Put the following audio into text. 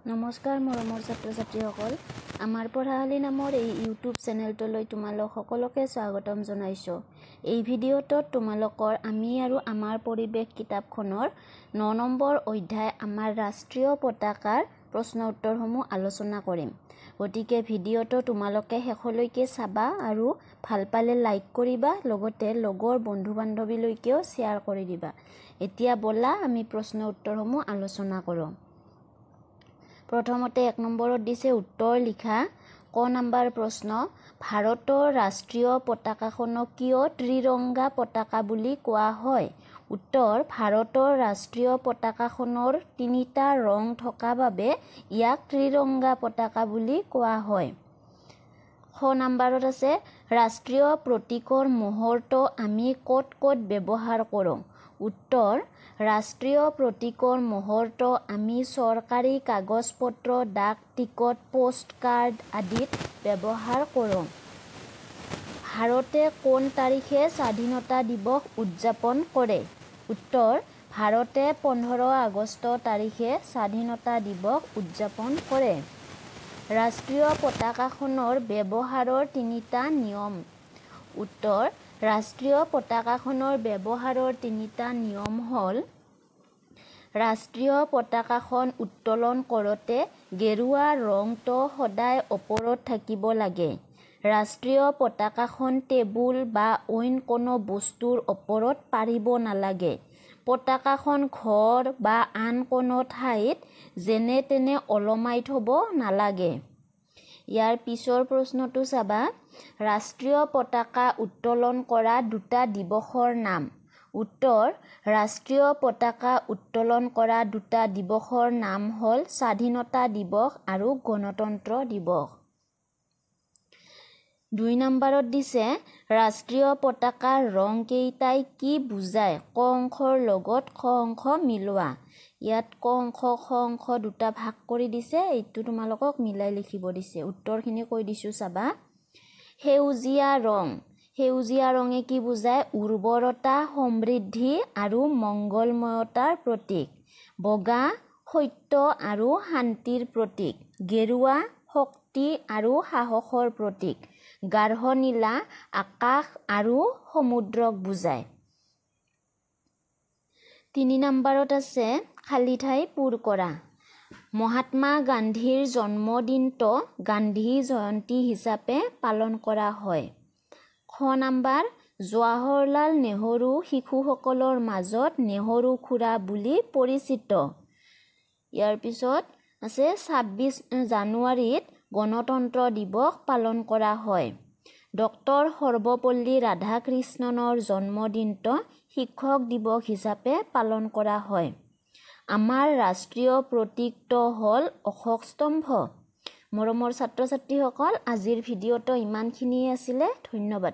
নমস্কাৰ মৰমৰ ছাত্ৰ ছাত্ৰীসকল আমাৰ পঢ়াশালী নামৰ এই ইউটিউব চেনেলটোলৈ তোমালোক সকলোকে স্বাগতম জনাইছো। এই ভিডিঅ'টোত তোমালোকৰ আমি আৰু আমাৰ পৰিৱেশ কিতাপখনৰ 9 নম্বৰ অধ্যায় আমাৰ ৰাষ্ট্ৰীয় পতাকাৰ প্ৰশ্ন উত্তৰসমূহ আলোচনা কৰিম। গতিকে ভিডিঅ'টো তোমালোকে শেষলৈকে চাবা আৰু ভাল পালে লাইক কৰিবা, লগতে লগৰ বন্ধু বান্ধৱীলৈকেও শ্বেয়াৰ কৰি দিবা। এতিয়া বলা আমি প্ৰশ্ন উত্তৰসমূহ আলোচনা কৰোঁ। প্ৰথমতে 1 নম্বৰত দিছে উত্তৰ লিখা। ক নম্বৰ প্ৰশ্ন, ভাৰতৰ ৰাষ্ট্ৰীয় পতাকাখনক কিয় ত্ৰিৰংগা পতাকা বুলি কোৱা হয়? উত্তৰ, ভাৰতৰ ৰাষ্ট্ৰীয় পতাকাখনৰ 3টা ৰং থকা বাবে ইয়াক ত্ৰিৰংগা পতাকা বুলি কোৱা হয়। খ নম্বৰত আছে ৰাষ্ট্ৰীয় প্ৰতীকৰ মুহূৰ্ত আমি ক'ত ক'ত ব্যৱহাৰ কৰোঁ? উত্তৰ, ৰাষ্ট্ৰীয় প্ৰতীকৰ মুহূৰ্ত আমি চৰকাৰী কাগজ পত্ৰ, ডাক টিকট, পোষ্ট কাৰ্ড আদিত ব্যৱহাৰ কৰোঁ। ভাৰতে কোন তাৰিখে স্বাধীনতা দিৱস উদযাপন কৰে? উত্তৰ, ভাৰতে 15 আগষ্ট তাৰিখে স্বাধীনতা দিৱস উদযাপন কৰে। ৰাষ্ট্ৰীয় পতাকাখনৰ ব্যৱহাৰৰ 3টা নিয়ম। উত্তৰ, ৰাষ্ট্ৰীয় পতাকাখনৰ ব্যৱহাৰৰ 3টা নিয়ম হ'ল: ৰাষ্ট্ৰীয় পতাকাখন উত্তোলন কৰোঁতে গেৰুৱা ৰংটো সদায় ওপৰত থাকিব লাগে। ৰাষ্ট্ৰীয় পতাকাখন টেবুল বা অইন কোনো বস্তুৰ ওপৰত পাৰিব নালাগে। পতাকাখন ঘৰ বা আন কোনো ঠাইত যেনে তেনে ওলমাই থব নালাগে। ইয়াৰ পিছৰ প্ৰশ্নটো চাবা। ৰাষ্ট্ৰীয় পতাকা উত্তোলন কৰা 2টা দিৱসৰ নাম। উত্তৰ, ৰাষ্ট্ৰীয় পতাকা উত্তোলন কৰা 2টা দিৱসৰ নাম হ'ল স্বাধীনতা দিৱস আৰু গণতন্ত্ৰ দিৱস। 2 নম্বৰত দিছে ৰাষ্ট্ৰীয় পতাকাৰ ৰং কেইটাই কি বুজায়? ক অংশৰ লগত খ অংশ মিলোৱা। ইয়াত ক অংশ খ অংশ 2টা ভাগ কৰি দিছে, এইটো তোমালোকক মিলাই লিখিব দিছে। উত্তৰখিনি কৈ দিছোঁ চাবা। সেউজীয়া ৰং, সেউজীয়া ৰঙে কি বুজায়? উৰ্বৰতা, সমৃদ্ধি আৰু মংগলময়তাৰ প্ৰতীক। বগা, সত্য আৰু শান্তিৰ প্ৰতীক। গেৰুৱা, শক্তি আৰু সাহসৰ প্ৰতীক। গাঢ় নীলা, আকাশ আৰু সমুদ্ৰক বুজায়। 3 নম্বৰত আছে খালী ঠাই পূৰ কৰা। মহাত্মা গান্ধীৰ জন্মদিনটো গান্ধী জয়ন্তী হিচাপে পালন কৰা হয়। খ নম্বৰ, জৱাহৰলাল নেহৰু শিশুসকলৰ মাজত নেহৰু খুৰা বুলি পৰিচিত। ইয়াৰ পিছত আছে 26 জানুৱাৰীত গণতন্ত্ৰ দিৱস পালন কৰা হয়। ডক্টৰ সৰ্বপল্লী ৰাধাকৃষ্ণণৰ জন্মদিনটো শিক্ষক দিৱস হিচাপে পালন কৰা হয়। আমাৰ ৰাষ্ট্ৰীয় প্ৰতীকটো হ'ল অশোক স্তম্ভ। মৰমৰ ছাত্ৰ ছাত্ৰীসকল, আজিৰ ভিডিঅ'টো ইমানখিনিয়ে আছিলে। ধন্যবাদ।